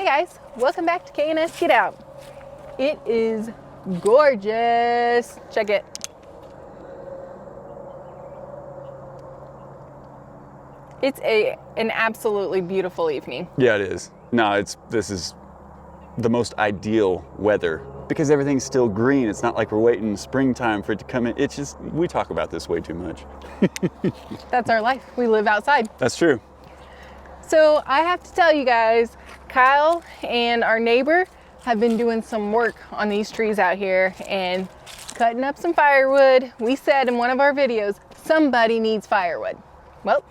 Hey guys, welcome back to K&S Get Out. It is gorgeous. Check it. It's an absolutely beautiful evening. Yeah, it is. No, this is the most ideal weather because everything's still green. It's not like we're waiting springtime for it to come in. It's just, we talk about this way too much. That's our life. We live outside. That's true. So I have to tell you guys, Kyle and our neighbor have been doing some work on these trees out here and cutting up some firewood. We said in one of our videos, somebody needs firewood. Well,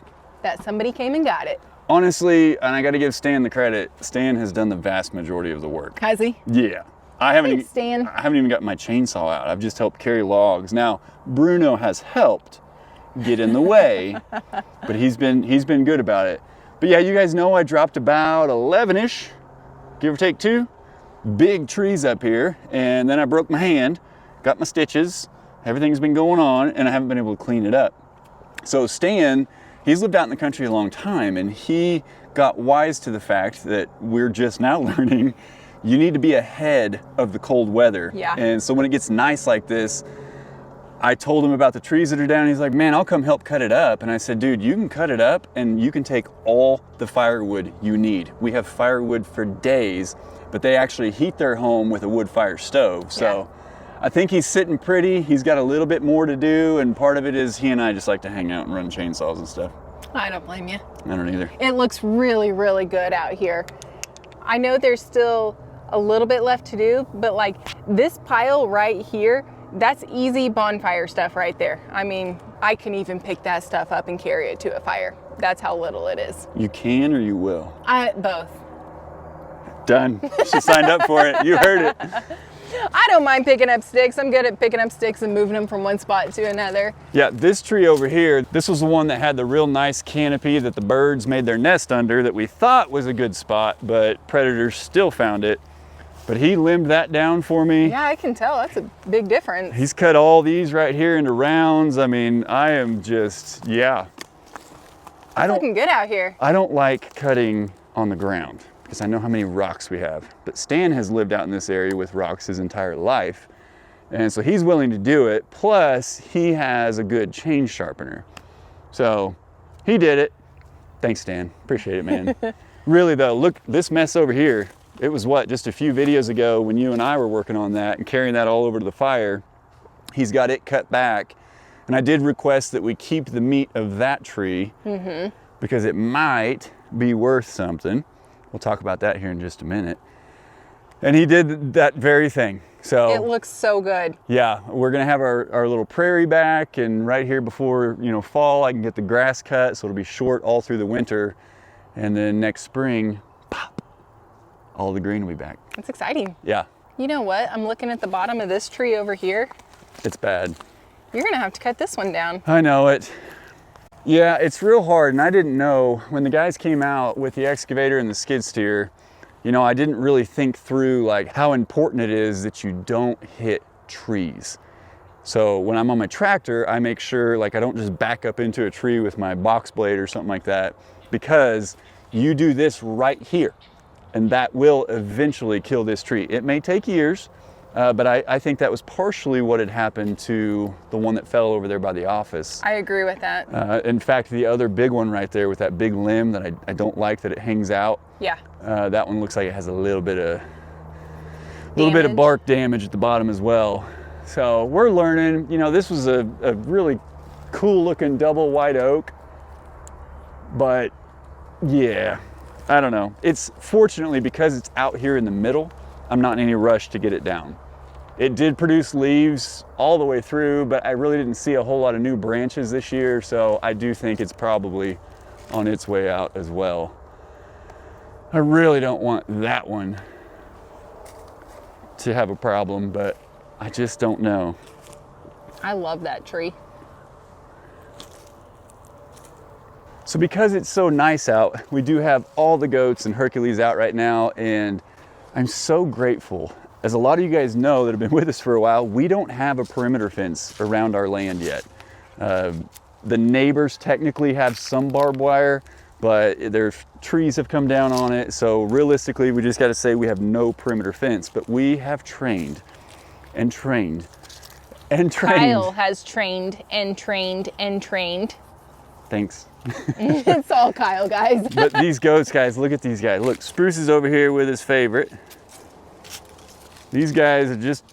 that somebody came and got it. Honestly, and I got to give Stan the credit, Stan has done the vast majority of the work. Has he? Yeah. I haven't Thanks, even got my chainsaw out. I've just helped carry logs. Now, Bruno has helped get in the way, but he's been good about it. But yeah, you guys know I dropped about 11-ish, give or take 2, big trees up here, and then I broke my hand, got my stitches, everything's been going on, and I haven't been able to clean it up. So Stan, he's lived out in the country a long time, and he got wise to the fact that we're just now learning you need to be ahead of the cold weather. Yeah. And so when it gets nice like this, I told him about the trees that are down. He's like, man, I'll come help cut it up. And I said, dude, you can cut it up and you can take all the firewood you need. We have firewood for days, but they actually heat their home with a wood fire stove. So yeah. I think he's sitting pretty. He's got a little bit more to do. And part of it is he and I just like to hang out and run chainsaws and stuff. I don't blame you. I don't either. It looks really, really good out here. I know there's still a little bit left to do, but like this pile right here, that's easy bonfire stuff right there. I mean, I can even pick that stuff up and carry it to a fire. That's how little it is. You can or you will? Both. Done. She signed up for it. You heard it. I don't mind picking up sticks. I'm good at picking up sticks and moving them from one spot to another. Yeah, this tree over here, this was the one that had the real nice canopy that the birds made their nest under that we thought was a good spot, but predators still found it. But he limbed that down for me. Yeah, I can tell. That's a big difference. He's cut all these right here into rounds. I mean, I am just, yeah. It's looking good out here. I don't like cutting on the ground because I know how many rocks we have. But Stan has lived out in this area with rocks his entire life. And so he's willing to do it. Plus, he has a good chain sharpener. So he did it. Thanks, Stan. Appreciate it, man. Really, though, look, this mess over here. It was what, just a few videos ago when you and I were working on that and carrying that all over to the fire. He's got it cut back. And I did request that we keep the meat of that tree because it might be worth something. We'll talk about that here in just a minute. And he did that very thing. So it looks so good. Yeah, we're gonna have our little prairie back, and right here before fall, I can get the grass cut, so it'll be short all through the winter. And then next spring, pop. All the green will be back. That's exciting. Yeah. You know what? I'm looking at the bottom of this tree over here. It's bad. You're gonna have to cut this one down. I know it. Yeah, it's real hard, and I didn't know when the guys came out with the excavator and the skid steer, I didn't really think through like how important it is that you don't hit trees. So when I'm on my tractor, I make sure like I don't just back up into a tree with my box blade or something like that, because you do this right here. And that will eventually kill this tree. It may take years, but I think that was partially what had happened to the one that fell over there by the office. I agree with that. In fact, the other big one right there with that big limb that I don't like that it hangs out. Yeah. That one looks like it has a little bit of bark damage at the bottom as well. So we're learning. This was a really cool looking double white oak, but yeah. I don't know. It's fortunately because it's out here in the middle, I'm not in any rush to get it down. It did produce leaves all the way through, but I really didn't see a whole lot of new branches this year, so I do think it's probably on its way out as well. I really don't want that one to have a problem, but I just don't know. I love that tree. So because it's so nice out, we do have all the goats and Hercules out right now, and I'm so grateful. As a lot of you guys know that have been with us for a while, we don't have a perimeter fence around our land yet. The neighbors technically have some barbed wire, but their trees have come down on it. So realistically, we just got to say we have no perimeter fence, but we have trained and trained and trained. Kyle has trained and trained and trained. Thanks. It's all Kyle, guys. But these goats, guys, look at these guys. Look, Spruce is over here with his favorite. These guys are just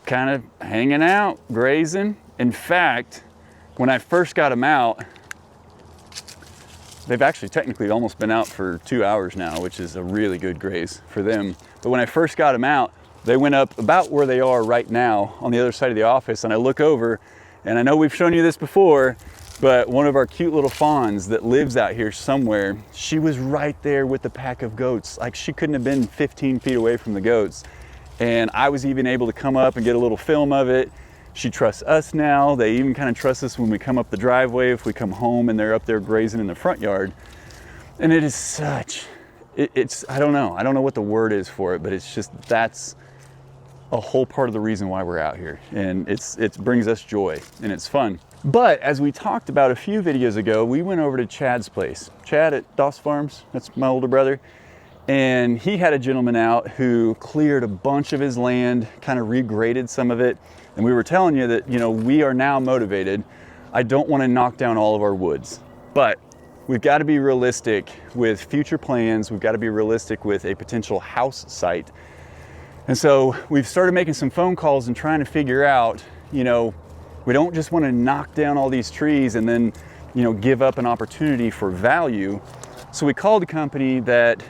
kind of hanging out, grazing. In fact, when I first got them out, they've actually technically almost been out for 2 hours now, which is a really good graze for them. But when I first got them out, they went up about where they are right now on the other side of the office, and I look over, and I know we've shown you this before, but one of our cute little fawns that lives out here somewhere, she was right there with the pack of goats. Like, she couldn't have been 15 feet away from the goats. And I was even able to come up and get a little film of it. She trusts us now. They even kind of trust us when we come up the driveway, if we come home and they're up there grazing in the front yard. And it is such, it's, I don't know what the word is for it, but it's just, that's a whole part of the reason why we're out here. And it brings us joy and it's fun. But as we talked about a few videos ago, we went over to Chad's place. Chad at Doss Farms, that's my older brother. And he had a gentleman out who cleared a bunch of his land, kind of regraded some of it. And we were telling you that, you know, we are now motivated. I don't want to knock down all of our woods, but we've got to be realistic with future plans. We've got to be realistic with a potential house site. And so we've started making some phone calls and trying to figure out, you know, we don't just want to knock down all these trees and then, you know, give up an opportunity for value. So we called a company that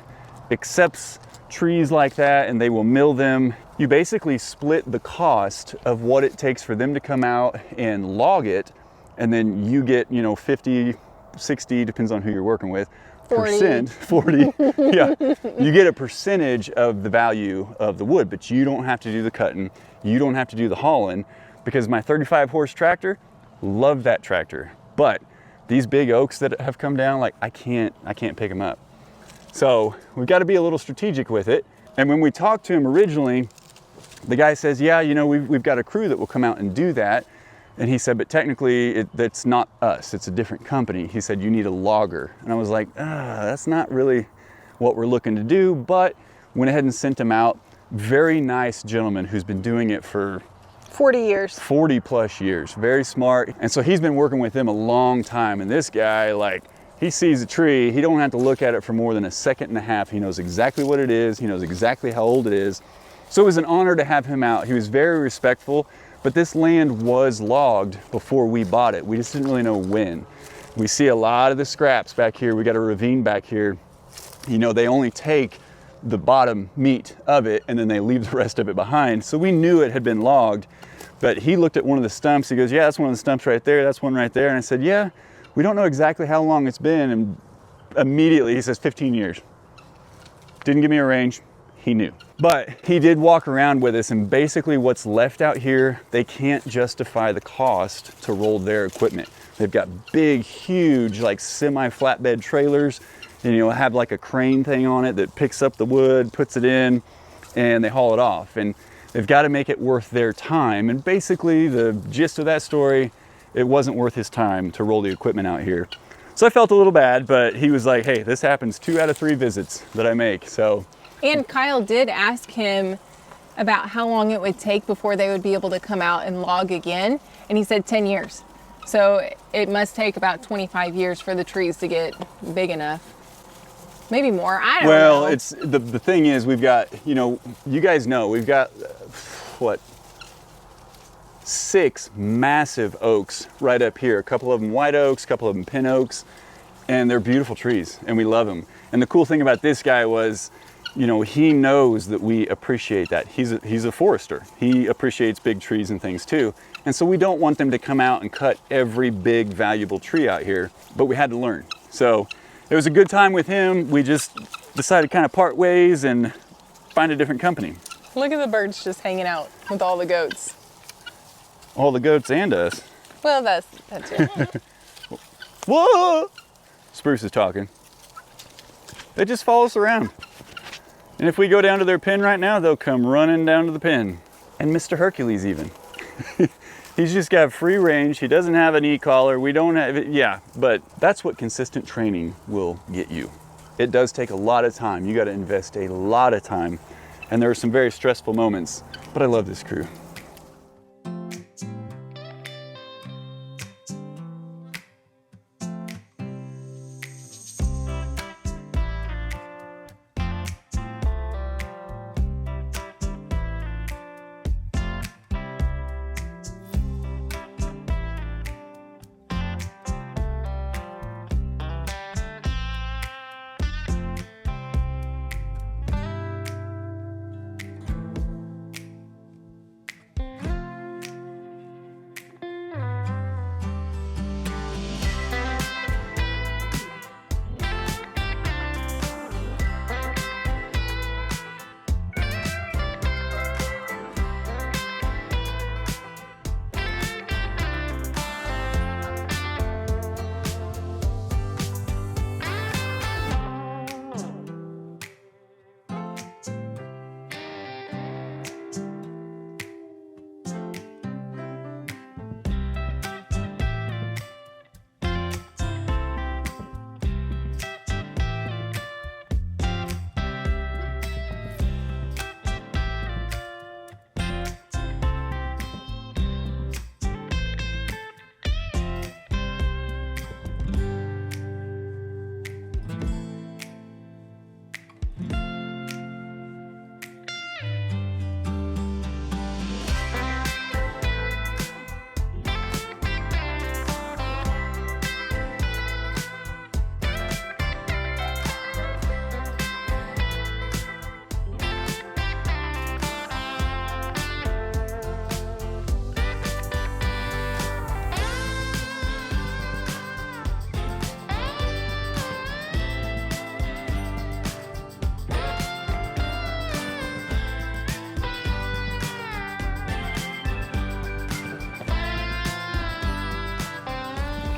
accepts trees like that and they will mill them. You basically split the cost of what it takes for them to come out and log it, and then you get, you know, 50, 60, depends on who you're working with, 40. 40, yeah. You get a percentage of the value of the wood, but you don't have to do the cutting, you don't have to do the hauling, because my 35 horse tractor, love that tractor. But these big oaks that have come down, like I can't pick them up. So we've got to be a little strategic with it. And when we talked to him originally, the guy says, yeah, you know, we've got a crew that will come out and do that. And he said, but technically that's not us, it's a different company. He said, you need a logger. And I was like, that's not really what we're looking to do, but went ahead and sent him out. Very nice gentleman who's been doing it for 40 years. 40 plus years, very smart. And so he's been working with them a long time. And this guy, like, he sees a tree, he don't have to look at it for more than a second and a half. He knows exactly what it is. He knows exactly how old it is. So it was an honor to have him out. He was very respectful, but this land was logged before we bought it. We just didn't really know when. We see a lot of the scraps back here. We got a ravine back here. You know, they only take the bottom meat of it and then they leave the rest of it behind. So we knew it had been logged, but he looked at one of the stumps. He goes, yeah, that's one of the stumps right there. That's one right there. And I said, yeah, we don't know exactly how long it's been. And immediately he says 15 years. Didn't give me a range. He knew. But he did walk around with us, and basically what's left out here, they can't justify the cost to roll their equipment. They've got big, huge, like semi-flatbed trailers, and you'll have like a crane thing on it that picks up the wood, puts it in, and they haul it off. And they've got to make it worth their time. And basically the gist of that story, it wasn't worth his time to roll the equipment out here. So I felt a little bad, but he was like, hey, this happens 2 out of 3 visits that I make, so. And Kyle did ask him about how long it would take before they would be able to come out and log again. And he said 10 years. So it must take about 25 years for the trees to get big enough. Maybe more, I don't know. Well, it's the thing is, we've got, you know, you guys know, we've got, what, 6 massive oaks right up here. A couple of them white oaks, a couple of them pin oaks, and they're beautiful trees, and we love them. And the cool thing about this guy was, you know, he knows that we appreciate that. He's a forester. He appreciates big trees and things too. And so we don't want them to come out and cut every big valuable tree out here, but we had to learn. So it was a good time with him. We just decided to kind of part ways and find a different company. Look at the birds just hanging out with all the goats. All the goats and us. Well, that's it. Whoa! Spruce is talking. They just follow us around. And if we go down to their pen right now, they'll come running down to the pen. And Mr. Hercules even. He's just got free range. He doesn't have an e-collar. We don't have it. Yeah, but that's what consistent training will get you. It does take a lot of time. You got to invest a lot of time. And there are some very stressful moments, but I love this crew.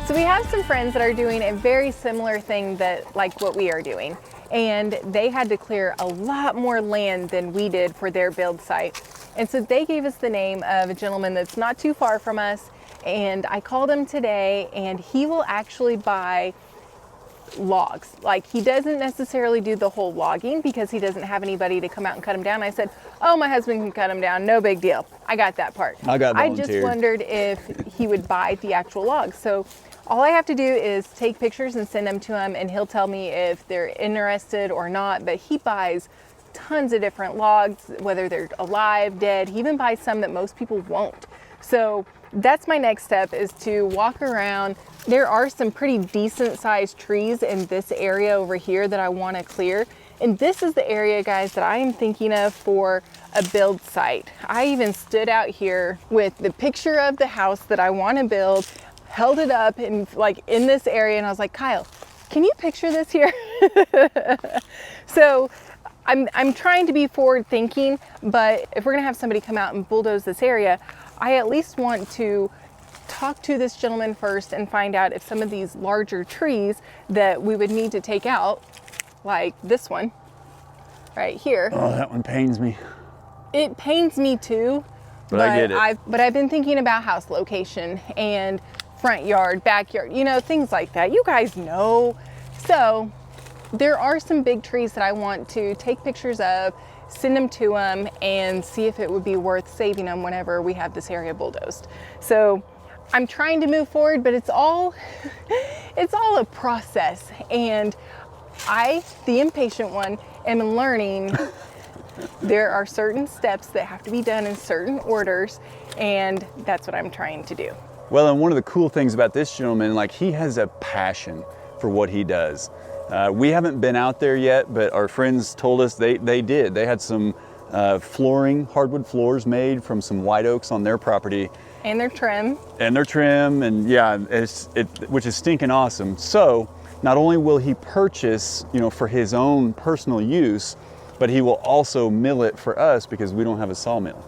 So we have some friends that are doing a very similar thing like what we are doing. And they had to clear a lot more land than we did for their build site. And so they gave us the name of a gentleman that's not too far from us. And I called him today, and he will actually buy logs. Like, he doesn't necessarily do the whole logging because he doesn't have anybody to come out and cut them down. I said, oh, my husband can cut them down, no big deal. I got that part. I just wondered if he would buy the actual logs. So all I have to do is take pictures and send them to him, and he'll tell me if they're interested or not. But he buys tons of different logs, whether they're alive, dead. He even buys some that most people won't. So that's my next step, is to walk around. There are some pretty decent sized trees in this area over here that I want to clear. And this is the area, guys, that I am thinking of for a build site. I even stood out here with the picture of the house that I want to build, held it up in this area, and I was like, Kyle, can you picture this here? So I'm trying to be forward thinking, but if we're gonna have somebody come out and bulldoze this area, I at least want to talk to this gentleman first and find out if some of these larger trees that we would need to take out, like this one right here. Oh, that one pains me. It pains me too, but I get it. But I've been thinking about house location and front yard, backyard, things like that. You guys know. So there are some big trees that I want to take pictures of, send them to them, and see if it would be worth saving them whenever we have this area bulldozed. So I'm trying to move forward, but it's all a process. And I, the impatient one, am learning there are certain steps that have to be done in certain orders, and that's what I'm trying to do. Well, and one of the cool things about this gentleman, he has a passion for what he does. We haven't been out there yet, but our friends told us they did. They had some flooring, hardwood floors made from some white oaks on their property. And they're trim. And yeah, which is stinking awesome. So not only will he purchase, for his own personal use, but he will also mill it for us because we don't have a sawmill.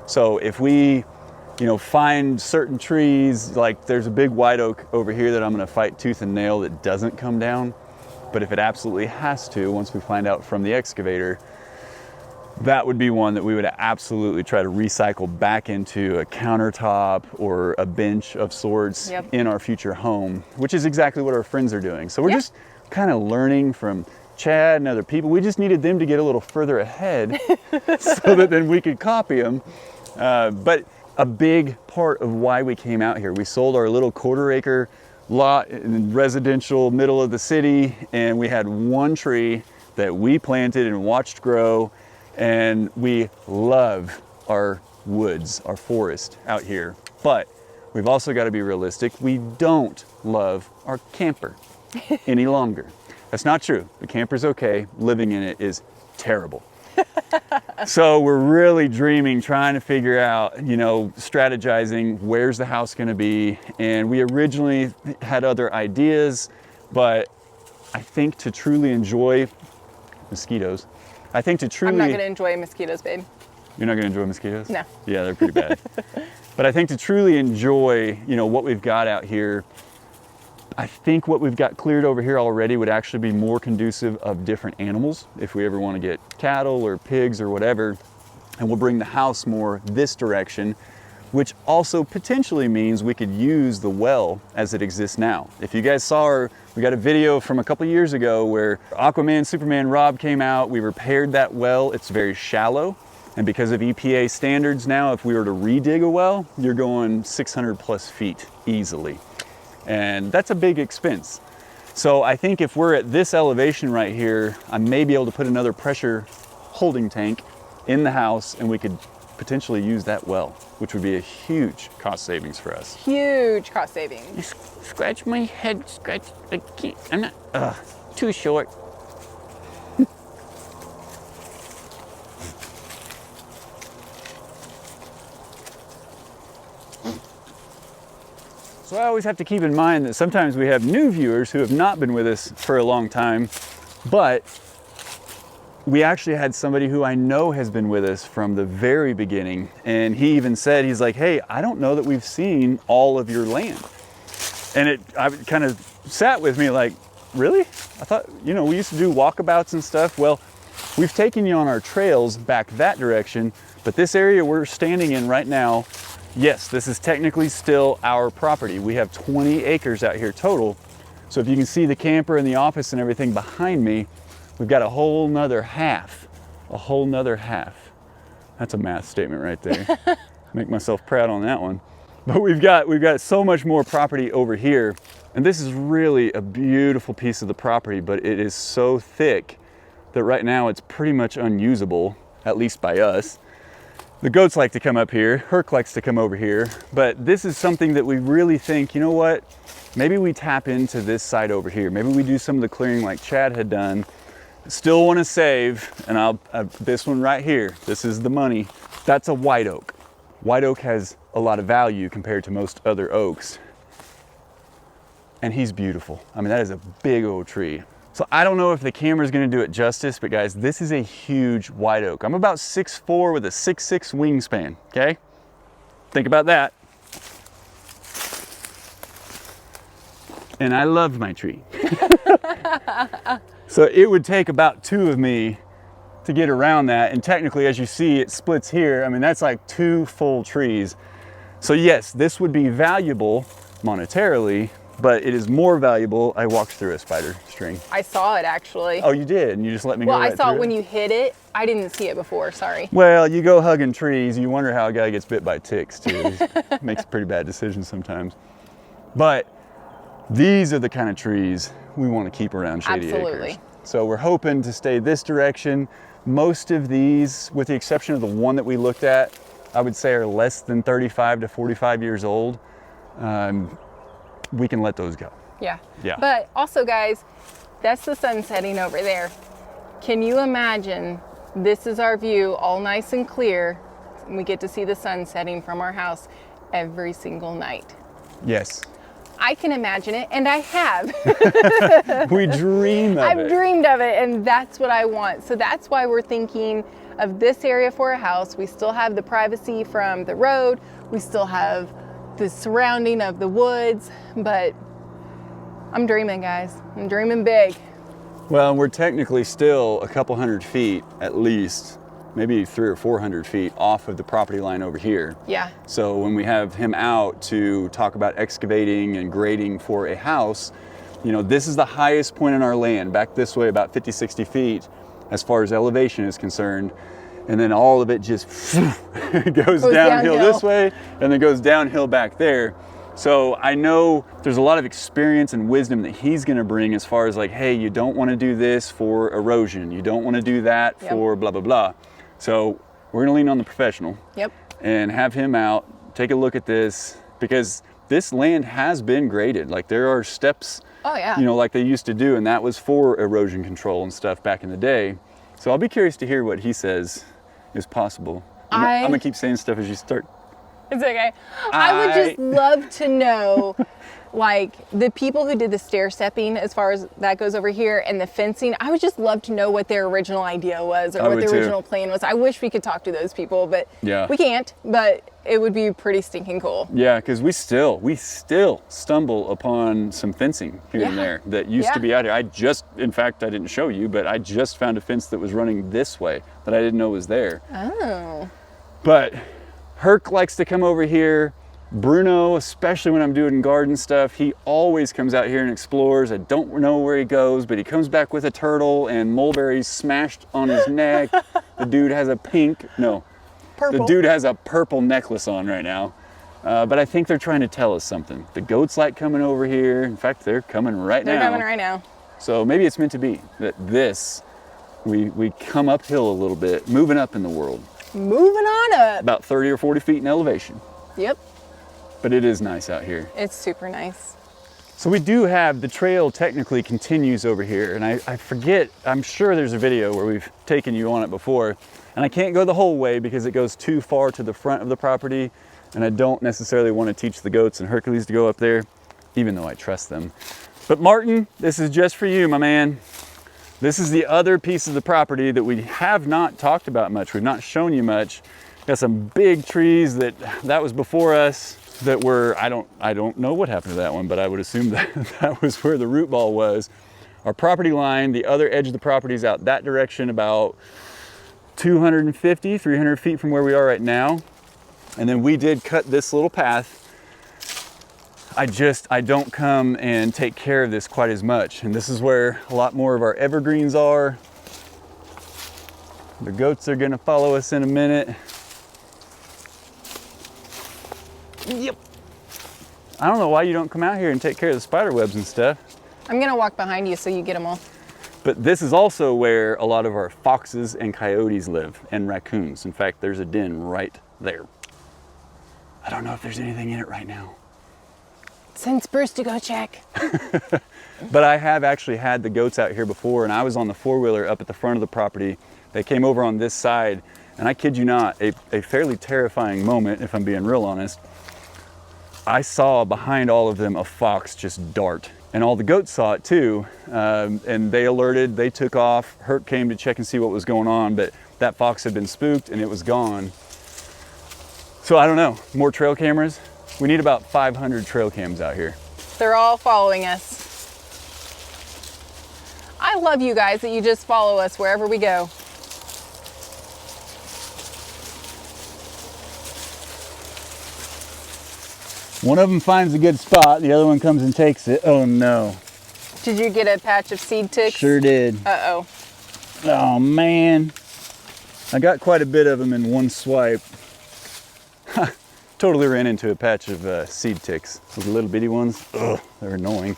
So if we, find certain trees, like there's a big white oak over here that I'm gonna fight tooth and nail that doesn't come down. But if it absolutely has to, once we find out from the excavator, that would be one that we would absolutely try to recycle back into a countertop or a bench of sorts in our future home, which is exactly what our friends are doing. So we're just kind of learning from Chad and other people. We just needed them to get a little further ahead so that then we could copy them. But a big part of why we came out here, we sold our little 1/4 acre lot in residential middle of the city, and we had one tree that we planted and watched grow, and we love our woods, our forest out here. But we've also got to be realistic. We don't love our camper any longer. That's not true. The camper's okay. Living in it is terrible. So we're really dreaming, trying to figure out, you know, strategizing, where's the house going to be? And we originally had other ideas, but I think to truly enjoy mosquitoes, I think to truly... I'm not going to enjoy mosquitoes, babe. You're not going to enjoy mosquitoes? No. Yeah, they're pretty bad. But I think to truly enjoy, you know, what we've got out here, I think what we've got cleared over here already would actually be more conducive of different animals if we ever want to get cattle or pigs or whatever. And we'll bring the house more this direction, which also potentially means we could use the well as it exists now. If you guys saw we got a video from a couple years ago where Aquaman, Superman Rob came out, we repaired that well. It's very shallow. And because of EPA standards now, if we were to redig a well, you're going 600 plus feet easily. And that's a big expense. So I think if we're at this elevation right here, I may be able to put another pressure holding tank in the house, and we could potentially use that well, which would be a huge cost savings for us. Huge cost savings. You scratch my head, scratch, I can't, I'm not, too short. So I always have to keep in mind that sometimes we have new viewers who have not been with us for a long time, but we actually had somebody who I know has been with us from the very beginning. And he even said, he's like, hey, I don't know that we've seen all of your land. And I kind of sat with me like, really? I thought, you know, we used to do walkabouts and stuff. Well, we've taken you on our trails back that direction, but this area we're standing in right now, yes, this is technically still our property. We have 20 acres out here total. So if you can see the camper and the office and everything behind me, we've got a whole nother half, That's a math statement right there. Make myself proud on that one. But we've got so much more property over here. And this is really a beautiful piece of the property, but it is so thick that right now it's pretty much unusable, at least by us. The goats like to come up here, Herc likes to come over here, but this is something that we really think, you know what, maybe we tap into this side over here. Maybe we do some of the clearing like Chad had done. Still want to save, and this one right here, this is the money. That's a white oak. White oak has a lot of value compared to most other oaks. And he's beautiful. I mean, that is a big old tree. So I don't know if the camera's gonna do it justice, but guys, this is a huge white oak. I'm about 6'4" with a 6'6" wingspan, okay? Think about that. And I love my tree. So it would take about 2 of me to get around that. And technically, as you see, it splits here. I mean, that's like 2 full trees. So yes, this would be valuable monetarily, but it is more valuable. I walked through a spider string. I saw it actually. Oh, you did? And you just let me go right through it? Well, I saw it when you hit it. I didn't see it before, sorry. Well, you go hugging trees, you wonder how a guy gets bit by ticks too. Makes pretty bad decisions sometimes. But these are the kind of trees we want to keep around shady acres. So we're hoping to stay this direction. Most of these, with the exception of the one that we looked at, I would say are less than 35 to 45 years old. We can let those go. Yeah. Yeah. But also, guys, that's the sun setting over there. Can you imagine this is our view, all nice and clear, and we get to see the sun setting from our house every single night? Yes. I can imagine it, and I have. We dream of it. I've dreamed of it, and that's what I want. So that's why we're thinking of this area for a house. We still have the privacy from the road. We still have the surrounding of the woods, but I'm dreaming, guys. I'm dreaming big. Well, we're technically still a couple hundred feet at least maybe 300 or 400 feet off of the property line over here. Yeah. So when we have him out to talk about excavating and grading for a house, you know, this is the highest point in our land, back this way about 50, 60 feet as far as elevation is concerned. And then all of it just goes downhill this way and then goes downhill back there. So I know there's a lot of experience and wisdom that he's going to bring as far as like, hey, you don't want to do this for erosion. You don't want to do that for blah, blah, blah. So we're going to lean on the professional and have him out, take a look at this, because this land has been graded. Like there are steps, you know, like they used to do, and that was for erosion control and stuff back in the day. So I'll be curious to hear what he says is possible. I'm going to keep saying stuff as you start. It's okay. I would just love to know, like, the people who did the stair stepping, as far as that goes over here, and the fencing. I would just love to know what their original idea was, or what their original plan was. I wish we could talk to those people, but we can't. But it would be pretty stinking cool. Yeah, because we still stumble upon some fencing here and there that used to be out here. In fact, I didn't show you, but I just found a fence that was running this way that I didn't know was there. Oh. But Herc likes to come over here. Bruno, especially when I'm doing garden stuff, he always comes out here and explores. I don't know where he goes, but he comes back with a turtle and mulberries smashed on his neck. The dude has a purple. The dude has a purple necklace on right now. But I think they're trying to tell us something. The goats like coming over here. In fact, they're coming right now. They're coming right now. So maybe it's meant to be that we come uphill a little bit, moving up in the world. Moving on up. About 30 or 40 feet in elevation. Yep. But it is nice out here. It's super nice. So we do have, the trail technically continues over here, and I forget, I'm sure there's a video where we've taken you on it before, and I can't go the whole way because it goes too far to the front of the property, and I don't necessarily want to teach the goats and Hercules to go up there, even though I trust them. But Martin, this is just for you, my man. This is the other piece of the property that we have not talked about much. We've not shown you much. Got some big trees that was before us that were, I don't know what happened to that one, but I would assume that that was where the root ball was. Our property line, the other edge of the property is out that direction, about 250, 300 feet from where we are right now. And then we did cut this little path. I don't come and take care of this quite as much. And this is where a lot more of our evergreens are. The goats are gonna follow us in a minute. Yep. I don't know why you don't come out here and take care of the spider webs and stuff. I'm gonna walk behind you so you get them all. But this is also where a lot of our foxes and coyotes live, and raccoons. In fact, there's a den right there. I don't know if there's anything in it right now. Send Spruce to go check. But I have actually had the goats out here before, and I was on the four-wheeler up at the front of the property. They came over on this side, and I kid you not, a fairly terrifying moment, if I'm being real honest. I saw behind all of them a fox just dart, and all the goats saw it too, and they alerted, they took off. Herc came to check and see what was going on, but that fox had been spooked and it was gone. So I don't know, more trail cameras? We need about 500 trail cams out here. They're all following us. I love you guys that you just follow us wherever we go. One of them finds a good spot, the other one comes and takes it. Oh no. Did you get a patch of seed ticks? Sure did. Uh-oh. Oh man. I got quite a bit of them in one swipe. Totally ran into a patch of seed ticks. Those little bitty ones. Ugh, they're annoying.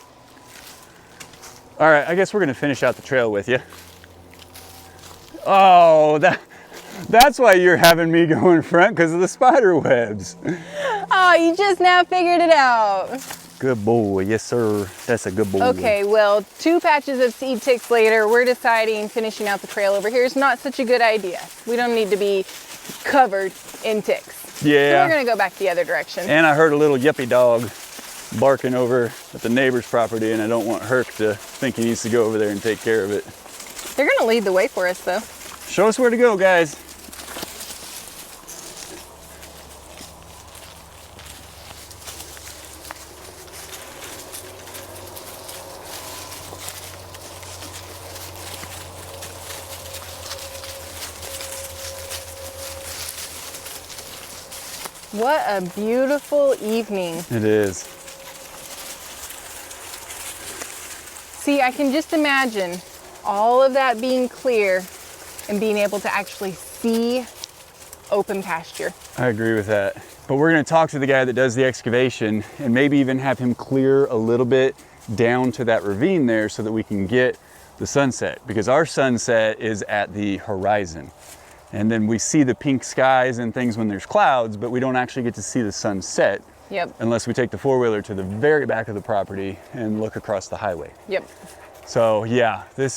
All right, I guess we're gonna finish out the trail with you. Oh, that's why you're having me go in front, because of the spider webs. Oh, you just now figured it out. Good boy, yes sir. That's a good boy. Okay, well, 2 patches of seed ticks later, we're deciding finishing out the trail over here is not such a good idea. We don't need to be covered in ticks. Yeah. So we're gonna go back the other direction. And I heard a little yuppie dog barking over at the neighbor's property, and I don't want Herc to think he needs to go over there and take care of it. They're gonna lead the way for us though. Show us where to go, guys. What a beautiful evening. It is. See, I can just imagine all of that being clear and being able to actually see open pasture. I agree with that. But we're gonna talk to the guy that does the excavation and maybe even have him clear a little bit down to that ravine there so that we can get the sunset, because our sunset is at the horizon. And then we see the pink skies and things when there's clouds, but we don't actually get to see the sunset. Yep. Unless we take the four-wheeler to the very back of the property and look across the highway. Yep. So yeah, I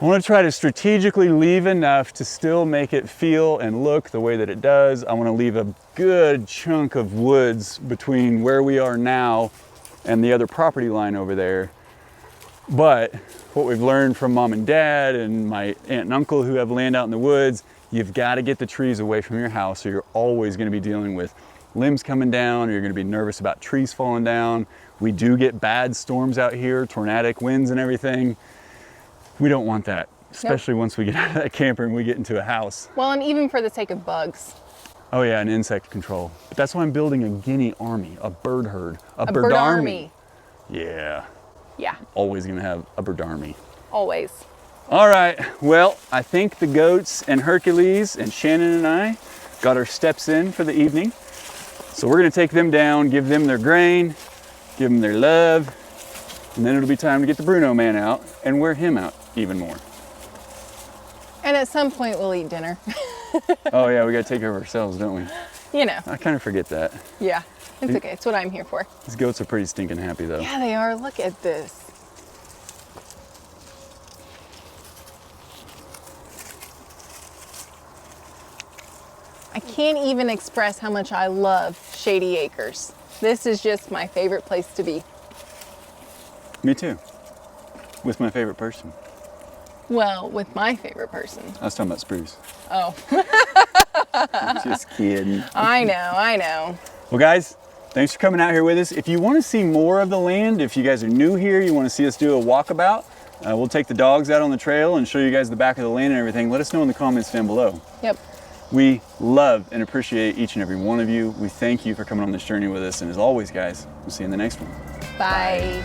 want to try to strategically leave enough to still make it feel and look the way that it does. I want to leave a good chunk of woods between where we are now and the other property line over there. But what we've learned from mom and dad and my aunt and uncle who have land out in the woods, you've got to get the trees away from your house, or you're always going to be dealing with limbs coming down, or you're going to be nervous about trees falling down. We do get bad storms out here, tornadic winds and everything. We don't want that, especially once we get out of that camper and we get into a house. Well, and even for the sake of bugs. Oh yeah, and insect control. But that's why I'm building a guinea army, a bird herd, a bird army. Yeah. Yeah. Always gonna have a bird army. Always. All right, well, I think the goats and Hercules and Shannon and I got our steps in for the evening. So we're gonna take them down, give them their grain, give them their love, and then it'll be time to get the Bruno man out and wear him out even more. And at some point we'll eat dinner. Oh yeah, we gotta take care of ourselves, don't we? You know. I kind of forget that. Yeah, it's okay. It's what I'm here for. These goats are pretty stinking happy though. Yeah, they are. Look at this. I can't even express how much I love Shady Acres. This is just my favorite place to be. Me too. With my favorite person. Well, with my favorite person. I was talking about Spruce. Oh. Just kidding. I know. Well guys, thanks for coming out here with us. If you want to see more of the land, if you guys are new here, you want to see us do a walkabout, we'll take the dogs out on the trail and show you guys the back of the land and everything. Let us know in the comments down below. Yep. We love and appreciate each and every one of you. We thank you for coming on this journey with us. And as always, guys, we'll see you in the next one. Bye.